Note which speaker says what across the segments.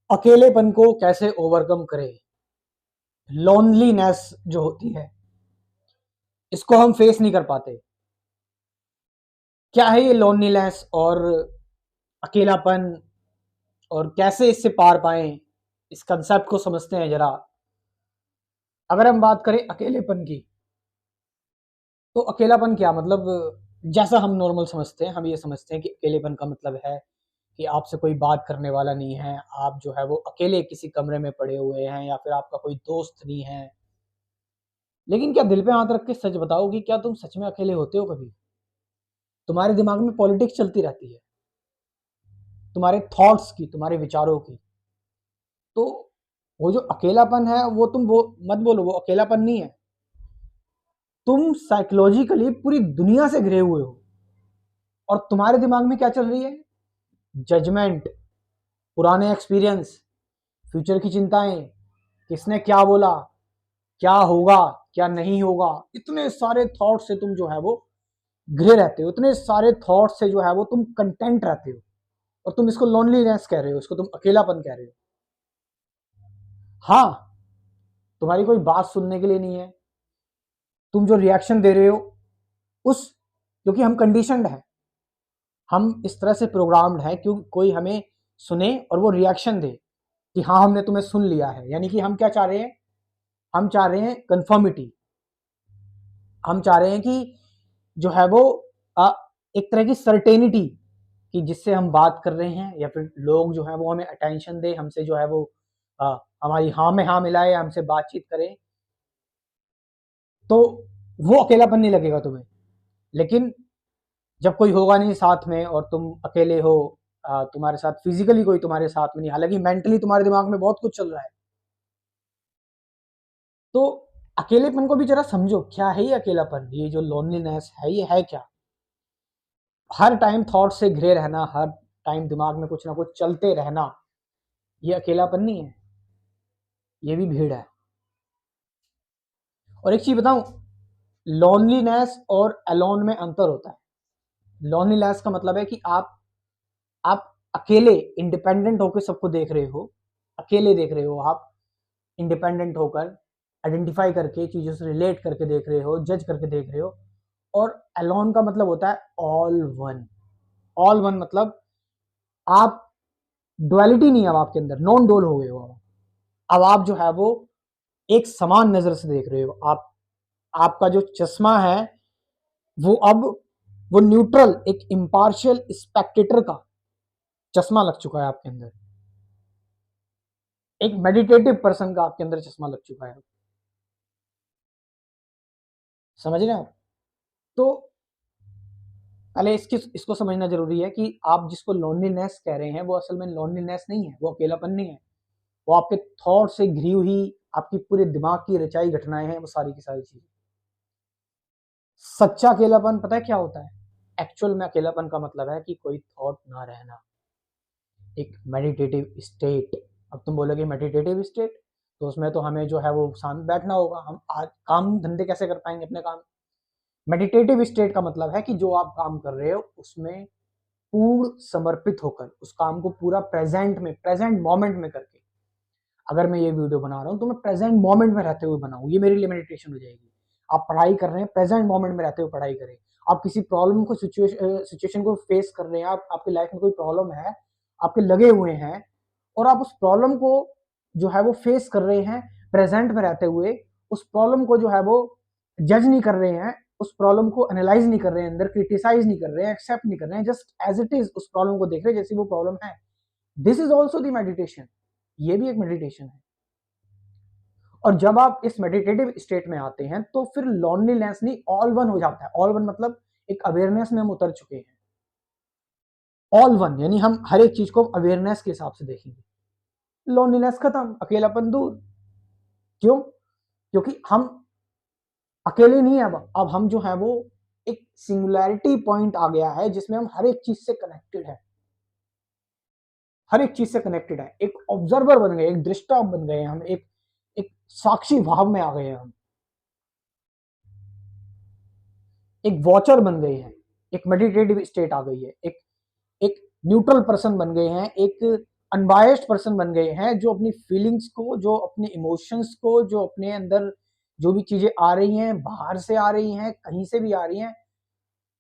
Speaker 1: अकेलेपन को कैसे ओवरकम करें। लोनलीनेस जो होती है इसको हम फेस नहीं कर पाते। क्या है ये लोनलीनेस और अकेलापन, और कैसे इससे पार पाएं, इस कंसेप्ट को समझते हैं जरा। अगर हम बात करें अकेलेपन की, तो अकेलापन क्या मतलब, जैसा हम नॉर्मल समझते हैं, हम ये समझते हैं कि अकेलेपन का मतलब है कि आपसे कोई बात करने वाला नहीं है, आप जो है वो अकेले किसी कमरे में पड़े हुए हैं, या फिर आपका कोई दोस्त नहीं है। लेकिन क्या दिल पे हाथ रख के सच बताओ कि क्या तुम सच में अकेले होते हो कभी? तुम्हारे दिमाग में पॉलिटिक्स चलती रहती है, तुम्हारे थॉट्स की, तुम्हारे विचारों की। तो वो जो अकेलापन है वो तुम वो मत बोलो, वो अकेलापन नहीं है। तुम साइकोलॉजिकली पूरी दुनिया से घिरे हुए हो, और तुम्हारे दिमाग में क्या चल रही है? जजमेंट, पुराने एक्सपीरियंस, फ्यूचर की चिंताएं, किसने क्या बोला, क्या होगा, क्या नहीं होगा। इतने सारे थॉट से तुम जो है वो घिरे रहते हो, इतने सारे थॉट से जो है वो तुम कंटेंट रहते हो, और तुम इसको लोनलीनेस कह रहे हो, इसको तुम अकेलापन कह रहे हो। हाँ, तुम्हारी कोई बात सुनने के लिए नहीं है। तुम जो रिएक्शन दे रहे हो उस, क्योंकि हम कंडीशनड है, हम इस तरह से प्रोग्राम्ड है क्यों कोई हमें सुने और वो रिएक्शन दे कि हाँ हमने तुम्हें सुन लिया है। यानी कि हम क्या चाह रहे हैं? हम चाह रहे हैं कंफर्मिटी। हम चाह रहे हैं कि जो है वो आ, एक तरह की सर्टेनिटी, कि जिससे हम बात कर रहे हैं या फिर लोग जो है वो हमें अटेंशन दे, हमसे जो है वो हमारी हाँ में हाँ मिलाए, हमसे बातचीत करें। तो वो अकेलापन नहीं लगेगा तुम्हें। लेकिन जब कोई होगा नहीं साथ में और तुम अकेले हो, तुम्हारे साथ फिजिकली कोई तुम्हारे साथ में नहीं, हालांकि मेंटली तुम्हारे दिमाग में बहुत कुछ चल रहा है, तो अकेलेपन को भी जरा समझो। क्या है ये अकेलापन? ये जो लोनलीनेस है ये है क्या? हर टाइम थॉट से घिरे रहना, हर टाइम दिमाग में कुछ ना कुछ चलते रहना, ये अकेलापन नहीं है, ये भी भीड़ है। और एक चीज बताऊं, लोनलीनेस और अलोन में अंतर होता है। लोनलीनेस का मतलब है कि आप अकेले इंडिपेंडेंट होकर सबको देख रहे हो, अकेले देख रहे हो आप, इंडिपेंडेंट होकर आइडेंटिफाई करके चीजों से रिलेट करके देख रहे हो, जज करके देख रहे हो। और अलोन का मतलब होता है ऑल वन। ऑल वन मतलब आप, डुअलिटी नहीं है अब आपके अंदर, नॉन डोल हो गए हो अब आप जो है वो एक समान नजर से देख रहे हो। आप, आपका जो चश्मा है वो अब, वो न्यूट्रल, एक इम्पार्शियल स्पेक्टेटर का चश्मा लग चुका है आपके अंदर। एक मेडिटेटिव पर्सन का आपके अंदर चश्मा लग चुका है। समझ रहे हैं आप? तो पहले इसको समझना जरूरी है कि आप जिसको लोनलीनेस कह रहे हैं वो असल में लोनलीनेस नहीं है, वो अकेलापन नहीं है। वो आपके थॉट से घिरी हुई, आपकी पूरे दिमाग की रचाई घटनाएं हैं, वो सारी की सारी चीजें। सच्चा अकेलापन पता है क्या होता है? एक्चुअल में अकेलापन का मतलब है कि कोई थॉट ना रहना, एक मेडिटेटिव स्टेट। अब तुम बोलोगे मेडिटेटिव स्टेट, तो उसमें तो हमें जो है वो शांत बैठना होगा, हम आज काम धंधे कैसे कर पाएंगे अपने काम? मेडिटेटिव स्टेट का मतलब है कि जो आप काम कर रहे हो उसमें पूर्ण समर्पित होकर, उस काम को पूरा प्रेजेंट में, प्रेजेंट मोमेंट में करके। अगर मैं ये वीडियो बना रहा हूँ तो मैं प्रेजेंट मोमेंट में रहते हुए बनाऊँ, ये मेरे लिए मेडिटेशन हो जाएगी। आप पढ़ाई कर रहे हैं, प्रेजेंट मोमेंट में रहते हुए पढ़ाई करें। आप किसी प्रॉब्लम को, सिचुएशन को फेस कर रहे हैं, आप, आपकी लाइफ में कोई प्रॉब्लम है, आपके लगे हुए हैं, और आप उस प्रॉब्लम को जो है वो फेस कर रहे हैं प्रेजेंट में रहते हुए। उस प्रॉब्लम को जो है वो जज नहीं कर रहे हैं, उस प्रॉब्लम को एनालाइज नहीं कर रहे हैं, अंदर क्रिटिसाइज नहीं कर रहे हैं, एक्सेप्ट नहीं कर रहे हैं, जस्ट एज इट इज उस प्रॉब्लम को देख रहे हैं जैसी वो प्रॉब्लम है। This is also the meditation. ये भी एक मेडिटेशन है। और जब आप इस मेडिटेटिव स्टेट में आते हैं तो फिर लोनलीनेस नहीं, ऑल वन हो जाता है। ऑल वन मतलब एक अवेयरनेस में हम उतर चुके हैं। ऑल वन यानी हम हर एक चीज को अवेयरनेस के हिसाब से देखेंगे। लोनलीनेस खत्म, अकेलापन दूर। क्यों? क्योंकि हम अकेले नहीं है। अब हम जो है वो एक सिंगुलैरिटी पॉइंट आ गया है जिसमें हम हर एक चीज से कनेक्टेड है, हर एक चीज से कनेक्टेड है। एक ऑब्जर्वर बन गए, एक दृष्टा बन गए हम, एक साक्षी भाव में आ गए हम, एक वॉचर बन गए हैं, एक मेडिटेटिव स्टेट आ गई है, एक एक न्यूट्रल पर्सन बन गए हैं, एक अनबायस्ड पर्सन बन गए हैं, जो अपनी फीलिंग्स को, जो अपने इमोशंस को, जो अपने अंदर जो भी चीजें आ रही हैं, बाहर से आ रही हैं, कहीं से भी आ रही हैं,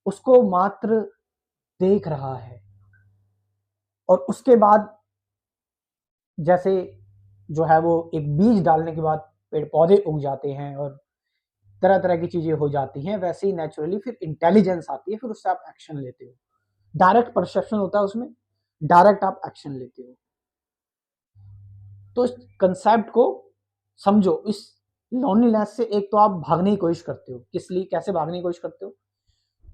Speaker 1: उसको मात्र देख रहा है। और उसके बाद जैसे जो है वो एक बीज डालने के बाद पेड़ पौधे उग जाते हैं और तरह तरह की चीजें हो जाती हैं, वैसे ही नेचुरली फिर इंटेलिजेंस आती है, फिर उससे आप एक्शन लेते हो। डायरेक्ट परसेप्शन होता है उसमें, डायरेक्ट आप एक्शन लेते हो। तो इस कंसेप्ट को समझो। इस लोनलीनेस से एक तो आप भागने की कोशिश करते हो, किस लिए, कैसे भागने की कोशिश करते हो?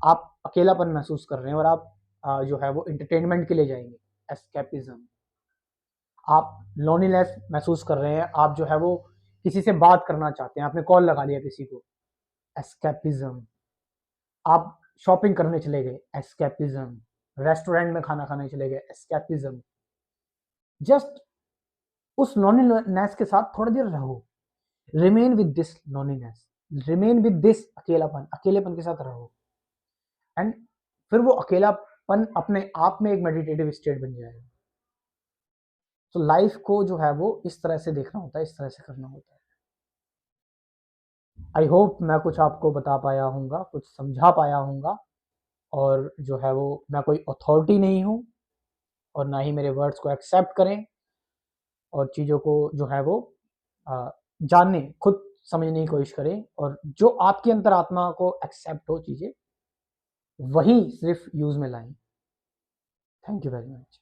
Speaker 1: आप अकेलापन महसूस कर रहे हैं और आप जो है वो एंटरटेनमेंट के लिए जाएंगे, एस्केपिज्म। आप लोनलीनेस महसूस कर रहे हैं, आप जो है वो किसी से बात करना चाहते हैं, आपने कॉल लगा लिया किसी को, एस्केपिज्म। आप शॉपिंग करने चले गए, एस्केपिज्म। रेस्टोरेंट में खाना खाने चले गए, एस्केपिज्म। जस्ट उस लोनलीनेस के साथ थोड़ी देर रहो, remain with this loneliness, remain with this अकेलापन, अकेलेपन के साथ रहो, एंड फिर वो अकेलापन अपने आप में एक मेडिटेटिव स्टेट बन जाएगा। तो लाइफ को जो है वो इस तरह से देखना होता है, इस तरह से करना होता है। आई होप मैं कुछ आपको बता पाया हूँगा, कुछ समझा पाया हूँगा। और जो है वो मैं कोई अथॉरिटी नहीं हूँ, और ना ही मेरे वर्ड्स को एक्सेप्ट करें, और चीज़ों को जो है वो जानने, खुद समझने की कोशिश करें, और जो आपकी अंतरात्मा को एक्सेप्ट हो चीज़ें, वही सिर्फ यूज़ में लाएं। Thank you very much.